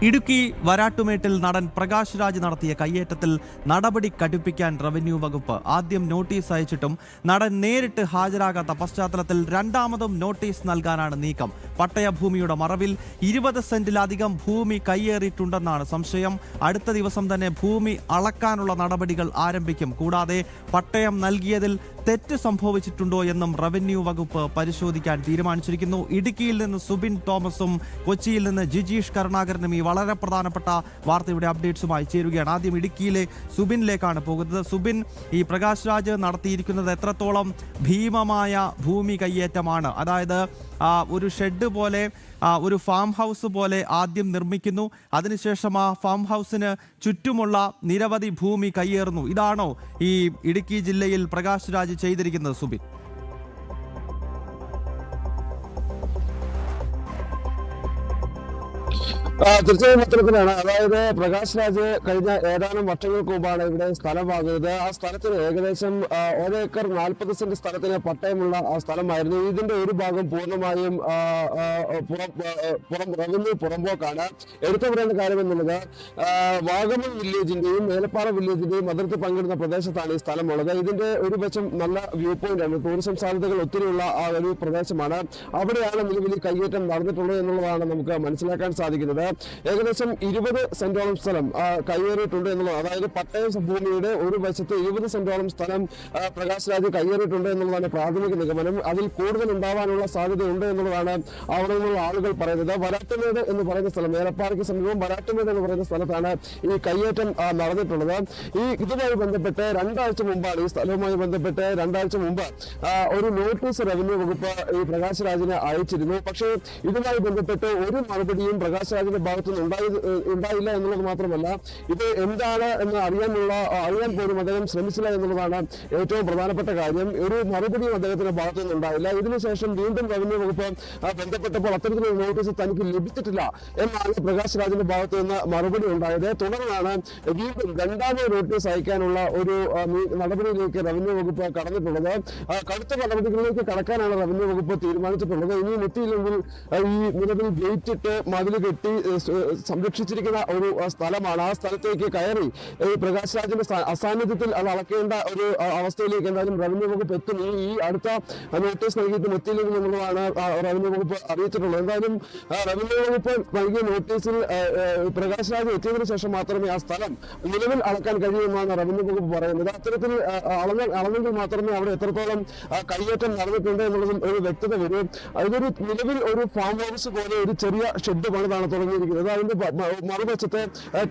ഇടുക്കി വരാട്ടുമേട്ടിൽ നടൻ പ്രകാശ് രാജ് നടത്തിയ കയ്യേറ്റത്തിൽ നടപടി കടുപ്പിക്കാൻ റവന്യൂ വകുപ്പ് ആദ്യം നോട്ടീസ് അയച്ചിട്ടും നടൻ നേരിട്ട് ഹാജരാകാത്ത പശ്ചാത്തലത്തിൽ രണ്ടാമതും നോട്ടീസ് നൽകാനാണ് നീക്കം. പട്ടയഭൂമിയുടെ മറവിൽ 20 സെന്റിലധികം ഭൂമി കയ്യേറിയിട്ടുണ്ടെന്നാണ് സംശയം. അടുത്ത ദിവസം തന്നെ ഭൂമി അളക്കാനുള്ള നടപടികൾ ആരംഭിക്കും. കൂടാതെ പട്ടയം നൽകിയതിൽ തെറ്റ് സംഭവിച്ചിട്ടുണ്ടോ എന്നും റവന്യൂ വകുപ്പ് പരിശോധിക്കാൻ തീരുമാനിച്ചിരിക്കുന്നു. ഇടുക്കിയിൽ നിന്ന് സുബിൻ തോമസും കൊച്ചിയിൽ നിന്ന് ജിജീഷ് കരുണാകരനും ഈ വളരെ പ്രധാനപ്പെട്ട വാർത്തയുടെ അപ്ഡേറ്റ്സുമായി ചേരുകയാണ്. ആദ്യം ഇടുക്കിയിലെ സുബിനിലേക്കാണ് പോകുന്നത്. സുബിൻ, ഈ പ്രകാശ് രാജ് നടത്തിയിരിക്കുന്നത് എത്രത്തോളം ഭീമമായ ഭൂമി കയ്യേറ്റമാണ്? അതായത് ഒരു ഷെഡ് പോലെ, ഒരു ഫാം ഹൗസ് പോലെ ആദ്യം നിർമ്മിക്കുന്നു, അതിനുശേഷം ആ ഫാം ഹൗസിന് ചുറ്റുമുള്ള നിരവധി ഭൂമി കയ്യേറുന്നു. ഇതാണോ ഈ ഇടുക്കി ജില്ലയിൽ പ്രകാശ് രാജ് ചെയ്തിരിക്കുന്നത്, സുബിൻ? തീർച്ചയായും അത്തരത്തിലാണ്. അതായത് പ്രകാശ് രാജ് കഴിഞ്ഞ ഏതാനും വർഷങ്ങൾക്ക് മുമ്പാണ് ഇവിടെ സ്ഥലം വാങ്ങുന്നത്. ആ സ്ഥലത്തിന് ഏകദേശം 1 ഏക്കർ 40 സെന്റ് സ്ഥലത്തിന് പട്ടയമുള്ള ആ സ്ഥലമായിരുന്നു. ഇതിന്റെ ഒരു ഭാഗം പൂർണ്ണമായും റവന്യൂ പുറമ്പോക്കാണ്. എടുത്തു പറയേണ്ട കാര്യം എന്നുള്ളത്, വാഗമൺ വില്ലേജിന്റെയും മേലപ്പാറ വില്ലേജിന്റെയും അതിർത്തി പങ്കിടുന്ന പ്രദേശത്താണ് ഈ സ്ഥലമുള്ളത്. ഇതിന്റെ ഒരു വശം നല്ല വ്യൂ പോയിന്റ് ആണ്, ടൂറിസം സാധ്യതകൾ ഒത്തിരിയുള്ള ആ ഒരു പ്രദേശമാണ്. അവിടെയാണ് നിലവിൽ കയ്യേറ്റം നടന്നിട്ടുള്ളത് എന്നുള്ളതാണ് നമുക്ക് മനസ്സിലാക്കാൻ സാധിക്കുന്നത്. ഏകദേശം 20 സെന്റോളം സ്ഥലം കയ്യേറിയിട്ടുണ്ട് എന്നുള്ളത്, അതായത് പട്ടയ ഭൂമിയുടെ ഒരു വശത്ത് 20 സെന്റോളം സ്ഥലം പ്രകാശ് രാജ് കയ്യേറിയിട്ടുണ്ട് എന്നുള്ളതാണ് പ്രാഥമിക നിഗമനം. അതിൽ കൂടുതൽ ഉണ്ടാവാനുള്ള സാധ്യതയുണ്ട് എന്നുള്ളതാണ് അവിടെ നിന്നുള്ള ആളുകൾ പറയുന്നത്. വരാട്ടുമേട് എന്ന് പറയുന്ന സ്ഥലം, മേലപ്പാറയ്ക്ക് സമീപം വരാട്ടുമേട് എന്ന് പറയുന്ന സ്ഥലത്താണ് ഈ കയ്യേറ്റം നടന്നിട്ടുള്ളത്. ഇതുമായി ബന്ധപ്പെട്ട് 2 ആഴ്ച മുമ്പാണ്, ഈ സ്ഥലവുമായി ബന്ധപ്പെട്ട് 2 ആഴ്ച മുമ്പ് ഒരു നോട്ടീസ് റവന്യൂ വകുപ്പ് ഈ പ്രകാശ് രാജിനെ അയച്ചിരുന്നു. പക്ഷേ ഇതുമായി ബന്ധപ്പെട്ട് ഒരു മറുപടിയും പ്രകാശ് രാജിന്റെ ഭാഗത്തുനിന്ന് ഉണ്ടായില്ല എന്നുള്ളത് മാത്രമല്ല, ഇത് എന്താണ് എന്ന് അറിയാൻ പോലും അദ്ദേഹം ശ്രമിച്ചില്ല എന്നുള്ളതാണ് ഏറ്റവും പ്രധാനപ്പെട്ട കാര്യം. ഒരു മറുപടിയും അദ്ദേഹത്തിന്റെ ഭാഗത്തുനിന്ന് ഉണ്ടായില്ല. ഇതിനുശേഷം വീണ്ടും റവന്യൂ വകുപ്പ് ബന്ധപ്പെട്ടപ്പോൾ അത്തരത്തിലുള്ള നോട്ടീസ് തനിക്ക് ലഭിച്ചിട്ടില്ല എന്നാണ് പ്രകാശ് രാജിന്റെ ഭാഗത്തു നിന്ന് മറുപടി ഉണ്ടായത്. തുടർന്നാണ് വീണ്ടും രണ്ടാമത് നോട്ടീസ് അയക്കാനുള്ള ഒരു നടപടിയിലേക്ക് റവന്യൂ വകുപ്പ് കടന്നിട്ടുള്ളത്. കടുത്ത നടപടികളിലേക്ക് കടക്കാനാണ് റവന്യൂ വകുപ്പ് തീരുമാനിച്ചിട്ടുള്ളത്. ഇനിയും എത്തിയില്ലെങ്കിൽ ഈ നിലവിൽ ഗേറ്റ് ഇട്ട് മതിൽ കെട്ടി സംരക്ഷിച്ചിരിക്കുന്ന ഒരു സ്ഥലമാണ്. ആ സ്ഥലത്തേക്ക് കയറി ഈ പ്രകാശ് രാജിന്റെ അസാന്നിധ്യത്തിൽ അത് അളക്കേണ്ട ഒരു അവസ്ഥയിലേക്ക് എന്തായാലും റവന്യൂ വകുപ്പ് എത്തും. ഈ അടുത്ത നോട്ടീസ് നൽകിയിട്ടും എത്തിയില്ലെങ്കിൽ എന്നുള്ളതാണ് റവന്യൂ വകുപ്പ് അറിയിച്ചിട്ടുള്ളത്. എന്തായാലും റവന്യൂ വകുപ്പ് നൽകിയ നോട്ടീസിൽ പ്രകാശ് രാജ് എത്തിയതിനു ശേഷം മാത്രമേ ആ സ്ഥലം നിലവിൽ അളക്കാൻ കഴിയുമെന്നാണ് റവന്യൂ വകുപ്പ് പറയുന്നത്. അത്തരത്തിൽ അളന്നെങ്കിൽ മാത്രമേ അവിടെ എത്രത്തോളം കയ്യേറ്റം നടന്നിട്ടുണ്ട് എന്നുള്ളതും ഒരു വ്യക്തത വരും. അതൊരു നിലവിൽ ഒരു ഫാം ഹൗസ് പോലെ ഒരു ചെറിയ ഷെഡ് പണിതാണ് തുടങ്ങിയിരിക്കുന്നത്. അതിന്റെ മറുവശത്ത്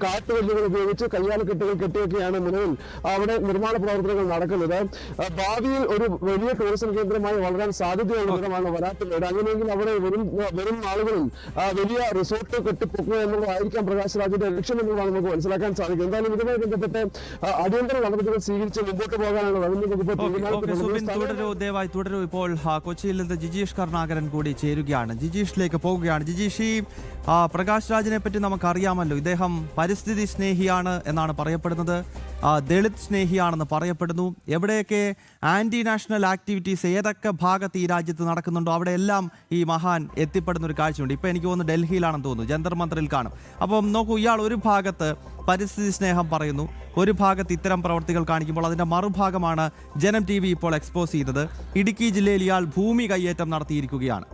കാട്ടുകല്ലുകൾ ഉപയോഗിച്ച് കയ്യാലക്കെട്ടുകൾ കെട്ടിയൊക്കെയാണ് നിലവിൽ അവിടെ നിർമ്മാണ പ്രവർത്തനങ്ങൾ നടക്കുന്നത്. ഭാവിയിൽ ഒരു വലിയ ടൂറിസം കേന്ദ്രമായി വളരാൻ സാധ്യതയുള്ള ഇടമാണ് വരാട്ടുമേട്. അങ്ങനെയെങ്കിൽ അവിടെ വരും നാളുകളിൽ വലിയ റിസോർട്ട് കെട്ടിപ്പൊക്കുക എന്നുള്ളതായിരിക്കാം പ്രകാശ് രാജിന്റെ ലക്ഷ്യം എന്നുള്ളതാണ് നമുക്ക് മനസ്സിലാക്കാൻ സാധിക്കും. എന്തായാലും ഇതുമായി ബന്ധപ്പെട്ട് അടിയന്തര നടപടികൾ സ്വീകരിച്ച് മുമ്പോട്ട് പോകാനാണ് റവന്യൂ വകുപ്പ് ദയവായി തുടരൂ. ഇപ്പോൾ കൊച്ചിയിൽ നിന്ന് ജിജീഷ് കരുണാകരൻ കൂടി ചേരുകയാണ്. ജിജീഷിലേക്ക് പോവുകയാണ്. ജിജീഷ്, പ്രകാശ് രാജിനെ പറ്റി നമുക്കറിയാമല്ലോ. ഇദ്ദേഹം പരിസ്ഥിതി സ്നേഹിയാണ് എന്നാണ് പറയപ്പെടുന്നത്, ദളിത് സ്നേഹിയാണെന്ന് പറയപ്പെടുന്നു. എവിടെയൊക്കെ ആന്റി നാഷണൽ ആക്ടിവിറ്റീസ് ഏതൊക്കെ ഭാഗത്ത് ഈ രാജ്യത്ത് നടക്കുന്നുണ്ടോ അവിടെ എല്ലാം ഈ മഹാൻ എത്തിപ്പെടുന്ന ഒരു കാഴ്ചയുണ്ട്. ഇപ്പം എനിക്ക് തോന്നുന്നു ഡൽഹിയിലാണെന്ന് തോന്നുന്നു, ജന്തർ മന്ദറിൽ കാണും. അപ്പം നോക്കൂ, ഇയാൾ ഒരു ഭാഗത്ത് പരിസ്ഥിതി സ്നേഹം പറയുന്നു, ഒരു ഭാഗത്ത് ഇത്തരം പ്രവർത്തികൾ കാണിക്കുമ്പോൾ അതിൻ്റെ മറുഭാഗമാണ് ജനം TV ഇപ്പോൾ എക്സ്പോസ് ചെയ്തത്. ഇടുക്കി ജില്ലയിൽ ഇയാൾ ഭൂമി കയ്യേറ്റം നടത്തിയിരിക്കുകയാണ്.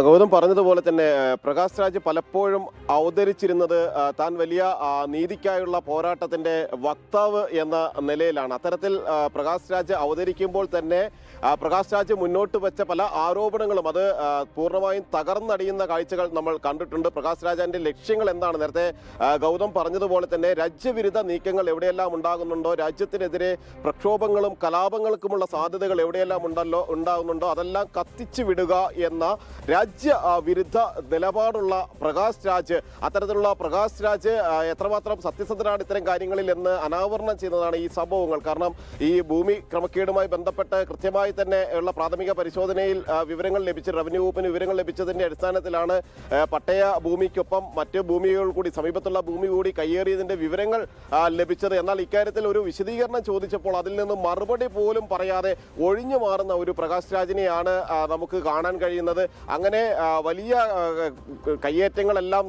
ഗൗതം പറഞ്ഞതുപോലെ തന്നെ പ്രകാശ് രാജ് പലപ്പോഴും അവതരിച്ചിരുന്നത് താൻ വലിയ നീതിക്കായുള്ള പോരാട്ടത്തിന്റെ വക്താവ് എന്ന നിലയിലാണ്. അത്തരത്തിൽ പ്രകാശ് രാജ് അവതരിക്കുമ്പോൾ തന്നെ പ്രകാശ് രാജ് മുന്നോട്ട് വെച്ച പല ആരോപണങ്ങളും അത് പൂർണ്ണമായും തകർന്നടിയുന്ന കാഴ്ചകൾ നമ്മൾ കണ്ടിട്ടുണ്ട്. പ്രകാശ് രാജിന്റെ ലക്ഷ്യങ്ങൾ എന്താണ്? നേരത്തെ ഗൗതം പറഞ്ഞതുപോലെ തന്നെ രാജ്യവിരുദ്ധ നീക്കങ്ങൾ എവിടെയെല്ലാം ഉണ്ടാകുന്നുണ്ടോ, രാജ്യത്തിനെതിരെ പ്രക്ഷോഭങ്ങളും കലാപങ്ങൾക്കുമുള്ള സാധ്യതകൾ എവിടെയെല്ലാം ഉണ്ടാകുന്നുണ്ടോ അതെല്ലാം കത്തിച്ചു വിടുക എന്ന രാജ്യ വിരുദ്ധ നിലപാടുള്ള പ്രകാശ് രാജ്, അത്തരത്തിലുള്ള പ്രകാശ് രാജ് എത്രമാത്രം സത്യസന്ധനാണ് ഇത്തരം കാര്യങ്ങളിൽ എന്ന് അനാവരണം ചെയ്യുന്നതാണ് ഈ സംഭവങ്ങൾ. കാരണം ഈ ഭൂമി ക്രമക്കേടുമായി ബന്ധപ്പെട്ട് കൃത്യമായി തന്നെ ഉള്ള പ്രാഥമിക പരിശോധനയിൽ വിവരങ്ങൾ ലഭിച്ച് റവന്യൂ വകുപ്പിന് വിവരങ്ങൾ ലഭിച്ചതിന്റെ അടിസ്ഥാനത്തിലാണ് പട്ടയ ഭൂമിക്കൊപ്പം മറ്റ് ഭൂമികൾ കൂടി, സമീപത്തുള്ള ഭൂമി കൂടി കയ്യേറിയതിന്റെ വിവരങ്ങൾ ലഭിച്ചത്. എന്നാൽ ഇക്കാര്യത്തിൽ ഒരു വിശദീകരണം ചോദിച്ചപ്പോൾ അതിൽ നിന്ന് മറുപടി പോലും പറയാതെ ഒഴിഞ്ഞു മാറുന്ന ഒരു പ്രകാശ് രാജിനെയാണ് നമുക്ക് കാണാൻ കഴിയുന്നത്. അങ്ങനെ വലിയ കയ്യേറ്റങ്ങളെല്ലാം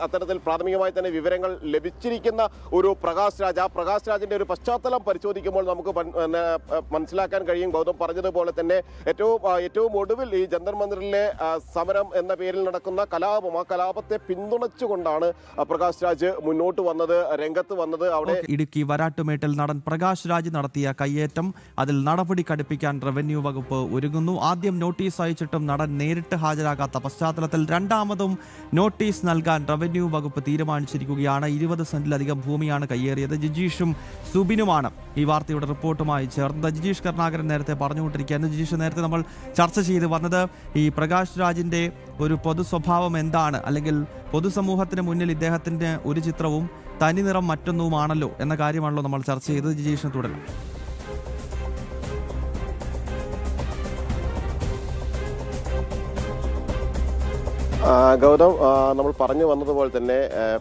അത്തരത്തിൽ പ്രാഥമികമായി തന്നെ വിവരങ്ങൾ ലഭിച്ചിരിക്കുന്ന ഒരു പ്രകാശ് രാജ്, ആ പ്രകാശ് രാജിന്റെ ഒരു പശ്ചാത്തലം പരിശോധിക്കുമ്പോൾ നമുക്ക് മനസ്സിലാക്കാൻ കഴിയും. ഗൗതം പറഞ്ഞതുപോലെ തന്നെ ഏറ്റവും ഒടുവിൽ ഈ ജന്തർ മന്ദിറിലെ സമരം എന്ന പേരിൽ നടക്കുന്ന കലാപം, ആ കലാപത്തെ പിന്തുണച്ചുകൊണ്ടാണ് പ്രകാശ് രാജ് മുന്നോട്ട് വന്നത്, രംഗത്ത് വന്നത്. അവിടെ ഇടുക്കി വരാട്ടുമേട്ടിൽ നടൻ പ്രകാശ് രാജ് നടത്തിയ കയ്യേറ്റം, അതിൽ നടപടി കടുപ്പിക്കാൻ റവന്യൂ വകുപ്പ് ഒരുങ്ങുന്നു. ആദ്യം നോട്ടീസ് അയച്ചിട്ടും നടൻ നേരിട്ട് ഹാജരാകാത്ത പശ്ചാത്തലത്തിൽ രണ്ടാമതും നോട്ടീസ് നൽകാൻ റവന്യൂ വകുപ്പ് തീരുമാനിച്ചിരിക്കുകയാണ്. 20 സെന്റിലധികം ഭൂമിയാണ് കയ്യേറിയത്. ജിജീഷും സുബിനുമാണ് ഈ വാർത്തയുടെ റിപ്പോർട്ടുമായി ചേർന്നത്. ജിജീഷ് കരുണാകരൻ നേരത്തെ പറഞ്ഞുകൊണ്ടിരിക്കുകയാണ്. ജിജീഷ്, നേരത്തെ നമ്മൾ ചർച്ച ചെയ്ത് വന്നത് ഈ പ്രകാശ് രാജിന്റെ ഒരു പൊതു സ്വഭാവം എന്താണ്, അല്ലെങ്കിൽ പൊതുസമൂഹത്തിന് മുന്നിൽ ഇദ്ദേഹത്തിന്റെ ഒരു ചിത്രവും തനിനിറം മറ്റൊന്നുമാണല്ലോ എന്ന കാര്യമാണല്ലോ നമ്മൾ ചർച്ച ചെയ്തത്. ജിജീഷിന് തുടരാം. ഗൗതം, നമ്മൾ പറഞ്ഞു വന്നതുപോലെ തന്നെ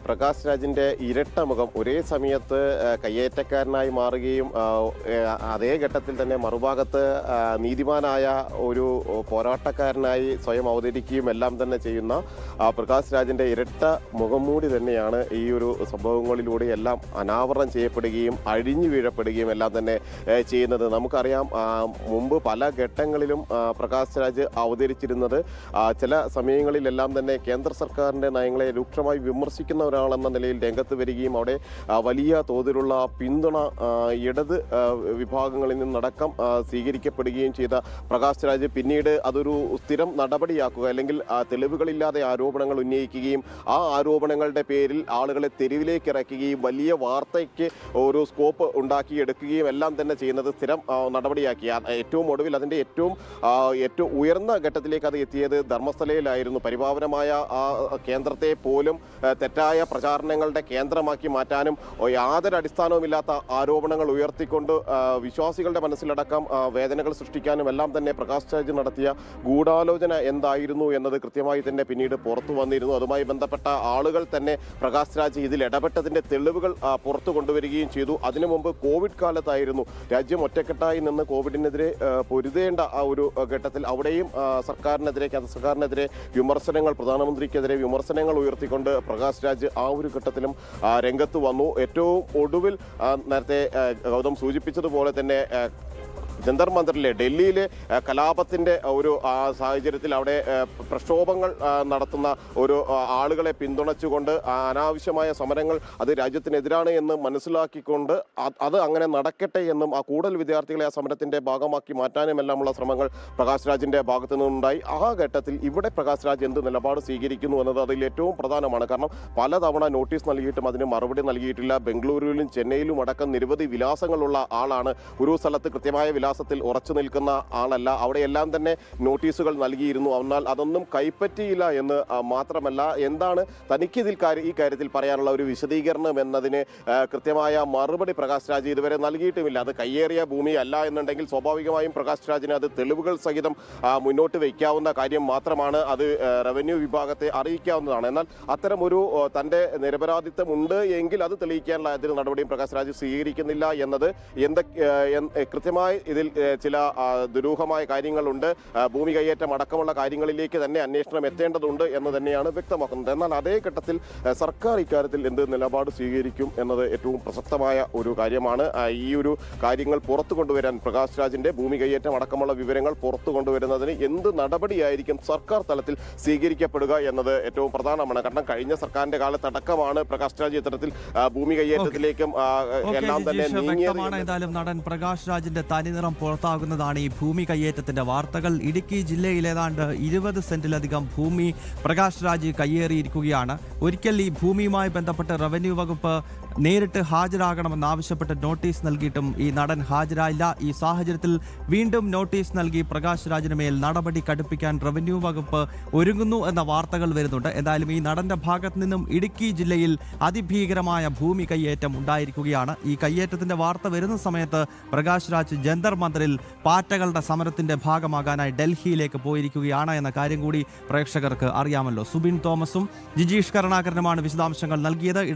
പ്രകാശ് രാജിന്റെ ഇരട്ട മുഖം ഒരേ സമയത്ത് കയ്യേറ്റക്കാരനായി മാറുകയും അതേ ഘട്ടത്തിൽ തന്നെ മറുഭാഗത്ത് നീതിമാനായ ഒരു പോരാട്ടക്കാരനായി സ്വയം അവതരിക്കുകയും എല്ലാം തന്നെ ചെയ്യുന്ന പ്രകാശ് രാജിന്റെ ഇരട്ട മുഖംമൂടി തന്നെയാണ് ഈ ഒരു സംഭവങ്ങളിലൂടെ എല്ലാം അനാവരണം ചെയ്യപ്പെടുകയും അഴിഞ്ഞു വീഴപ്പെടുകയും എല്ലാം തന്നെ ചെയ്യുന്നത്. നമുക്കറിയാം, മുമ്പ് പല ഘട്ടങ്ങളിലും പ്രകാശ് രാജ് അവതരിച്ചിരുന്നത് ചില സമയങ്ങളിലെല്ലാം തന്നെ കേന്ദ്ര സർക്കാരിന്റെ നയങ്ങളെ രൂക്ഷമായി വിമർശിക്കുന്ന ഒരാളെന്ന നിലയിൽ രംഗത്ത് വരികയും അവിടെ വലിയ തോതിലുള്ള പിന്തുണ ഇടത് വിഭാഗങ്ങളിൽ നിന്നടക്കം സ്വീകരിക്കപ്പെടുകയും ചെയ്ത പ്രകാശ് രാജ് പിന്നീട് അതൊരു സ്ഥിരം നടപടിയാക്കുക, അല്ലെങ്കിൽ തെളിവുകളില്ലാതെ ആരോപണങ്ങൾ ഉന്നയിക്കുകയും ആ ആരോപണങ്ങളുടെ പേരിൽ ആളുകളെ തെരുവിലേക്ക് ഇറക്കുകയും വലിയ വാർത്തയ്ക്ക് ഒരു സ്കോപ്പ് ഉണ്ടാക്കിയെടുക്കുകയും എല്ലാം തന്നെ ചെയ്യുന്നത് സ്ഥിരം നടപടിയാക്കി. ഏറ്റവും ഒടുവിൽ അതിൻ്റെ ഏറ്റവും ഉയർന്ന ഘട്ടത്തിലേക്ക് അത് എത്തിയത് ധർമ്മസ്ഥലയിലായിരുന്നു. പരിപാവനമായ ആ കേന്ദ്രത്തെ പോലും തെറ്റായ പ്രചാരണങ്ങളുടെ കേന്ദ്രമാക്കി മാറ്റാനും യാതൊരു അടിസ്ഥാനവുമില്ലാത്ത ആരോപണങ്ങൾ ഉയർത്തിക്കൊണ്ട് വിശ്വാസികളുടെ മനസ്സിലടക്കം വേദനകൾ സൃഷ്ടിക്കാനും എല്ലാം തന്നെ പ്രകാശ് രാജ് നടത്തിയ ഗൂഢാലോചന എന്തായിരുന്നു എന്നത് കൃത്യമായി തന്നെ പിന്നീട് പുറത്തു വന്നിരുന്നു. അതുമായി ബന്ധപ്പെട്ട ആളുകൾ തന്നെ പ്രകാശ് രാജ് ഇതിൽ ഇടപെട്ടതിന്റെ തെളിവുകൾ പുറത്തു കൊണ്ടുവരികയും ചെയ്തു. അതിനു മുമ്പ് കോവിഡ് കാലത്തായിരുന്നു രാജ്യം ഒറ്റക്കെട്ടായി നിന്ന് കോവിഡിനെതിരെ പൊരുതേണ്ട ആ ഒരു ഘട്ടത്തിൽ അവിടെയും സർക്കാരിനെതിരെ, കേന്ദ്ര സർക്കാരിനെതിരെ വിമർശനങ്ങൾ, പ്രധാനമന്ത്രിക്കെതിരെ വിമർശനങ്ങൾ ഉയർത്തിക്കൊണ്ട് പ്രകാശ് രാജ് ആ ഒരു ഘട്ടത്തിലും രംഗത്ത് വന്നു. ഏറ്റവും ഒടുവിൽ നേരത്തെ ഗൗതം സൂചിപ്പിച്ചതുപോലെ തന്നെ ജന്തർ മന്ദിറിലെ ഡൽഹിയിലെ കലാപത്തിൻ്റെ ഒരു സാഹചര്യത്തിൽ അവിടെ പ്രക്ഷോഭങ്ങൾ നടത്തുന്ന ഒരു ആളുകളെ പിന്തുണച്ചുകൊണ്ട് അനാവശ്യമായ സമരങ്ങൾ അത് രാജ്യത്തിനെതിരാണ് എന്ന് മനസ്സിലാക്കിക്കൊണ്ട് അത് അങ്ങനെ നടക്കട്ടെ എന്നും ആ കൂടുതൽ വിദ്യാർത്ഥികളെ ആ സമരത്തിൻ്റെ ഭാഗമാക്കി മാറ്റാനുമെല്ലാമുള്ള ശ്രമങ്ങൾ പ്രകാശ് രാജിൻ്റെ ഭാഗത്തു നിന്നുണ്ടായി. ആ ഘട്ടത്തിൽ ഇവിടെ പ്രകാശ് രാജ് എന്ത് നിലപാട് സ്വീകരിക്കുന്നു എന്നത് അതിൽ ഏറ്റവും പ്രധാനമാണ്. കാരണം പലതവണ നോട്ടീസ് നൽകിയിട്ടും അതിന് മറുപടി നൽകിയിട്ടില്ല. ബംഗളൂരുവിലും ചെന്നൈയിലും അടക്കം നിരവധി വിലാസങ്ങളുള്ള ആളാണ്. ഒരു സ്ഥലത്ത് കൃത്യമായ വിലാസത്തിൽ ഉറച്ചു നിൽക്കുന്ന ആളല്ല. അവിടെയെല്ലാം തന്നെ നോട്ടീസുകൾ നൽകിയിരുന്നു. എന്നാൽ അതൊന്നും കൈപ്പറ്റിയില്ല എന്ന് മാത്രമല്ല, എന്താണ് തനിക്കിതിൽ ഈ കാര്യത്തിൽ പറയാനുള്ള ഒരു വിശദീകരണം എന്നതിന് കൃത്യമായ മറുപടി പ്രകാശ് രാജ് ഇതുവരെ നൽകിയിട്ടുമില്ല. അത് കയ്യേറിയ ഭൂമി അല്ല എന്നുണ്ടെങ്കിൽ സ്വാഭാവികമായും പ്രകാശ് രാജിന് അത് തെളിവുകൾ സഹിതം മുന്നോട്ട് വയ്ക്കാവുന്ന കാര്യം മാത്രമാണ്. അത് റവന്യൂ വിഭാഗത്തെ അറിയിക്കാവുന്നതാണ്. എന്നാൽ അത്തരം ഒരു തൻ്റെ നിരപരാധിത്വം ഉണ്ട് എങ്കിൽ അത് തെളിയിക്കാനുള്ള അതിന് നടപടിയും പ്രകാശ് രാജ് സ്വീകരിക്കുന്നില്ല എന്നത് കൃത്യമായി ഇതിൽ ചില ദുരൂഹമായ കാര്യങ്ങളുണ്ട്. ഭൂമി കയ്യേറ്റം അടക്കമുള്ള കാര്യങ്ങളിലേക്ക് തന്നെ അന്വേഷണം എത്തേണ്ടതുണ്ട് എന്ന് തന്നെയാണ് വ്യക്തമാക്കുന്നത്. എന്നാൽ അതേ ഘട്ടത്തിൽ സർക്കാർ ഇക്കാര്യത്തിൽ എന്ത് നിലപാട് സ്വീകരിക്കും എന്നത് ഏറ്റവും പ്രസക്തമായ ഒരു കാര്യമാണ്. ഈ ഒരു കാര്യങ്ങൾ പുറത്തു കൊണ്ടുവരാൻ പ്രകാശ് രാജിന്റെ ഭൂമി കയ്യേറ്റം അടക്കമുള്ള വിവരങ്ങൾ പുറത്തു കൊണ്ടുവരുന്നതിന് എന്ത് നടപടിയായിരിക്കും സർക്കാർ തലത്തിൽ സ്വീകരിക്കപ്പെടുക എന്നത് ഏറ്റവും പ്രധാനമാണ്. കാരണം കഴിഞ്ഞ സർക്കാരിന്റെ കാലത്തടക്കമാണ് പ്രകാശ് രാജ് ഇത്തരത്തിൽ ഭൂമി കയ്യേറ്റത്തിലേക്കും എല്ലാം തന്നെ നീങ്ങിയത്. ഏതായാലും നടൻ പ്രകാശ് രാജിന്റെ തനിനിറം പുറത്താകുന്നതാണ് ഈ ഭൂമി കയ്യേറ്റത്തിന്റെ വാർത്തകൾ. ഇടുക്കി ജില്ലയിൽ ഏതാണ്ട് 20 സെന്റിലധികം ഭൂമി പ്രകാശ് രാജ് കയ്യേറിയിരിക്കുകയാണ്. ഒരിക്കൽ ഈ ഭൂമിയുമായി ബന്ധപ്പെട്ട് റവന്യൂ വകുപ്പ് നേരിട്ട് ഹാജരാകണമെന്നാവശ്യപ്പെട്ട് നോട്ടീസ് നൽകിയിട്ടും ഈ നടൻ ഹാജരായില്ല. ഈ സാഹചര്യത്തിൽ വീണ്ടും നോട്ടീസ് നൽകി പ്രകാശ് രാജിന് മേൽ നടപടി കടുപ്പിക്കാൻ റവന്യൂ വകുപ്പ് ഒരുങ്ങുന്നു എന്ന വാർത്തകൾ വരുന്നുണ്ട്. എന്തായാലും ഈ നടന്റെ ഭാഗത്ത് നിന്നും ഇടുക്കി ജില്ലയിൽ അതിഭീകരമായ ഭൂമി കയ്യേറ്റം ഉണ്ടായിരിക്കുകയാണ്. ഈ കയ്യേറ്റത്തിന്റെ വാർത്ത വരുന്ന സമയത്ത് പ്രകാശ് രാജ് ജന്തർ മന്ദിറിൽ പാറ്റകളുടെ സമരത്തിന്റെ ഭാഗമാകാനായി ഡൽഹിയിലേക്ക് പോയിരിക്കുകയാണ് എന്ന കാര്യം കൂടി പ്രേക്ഷകർക്ക് അറിയാമല്ലോ. സുബിൻ തോമസും ജിജീഷ് കരുണാകരനുമാണ് വിശദാംശങ്ങൾ നൽകിയത്.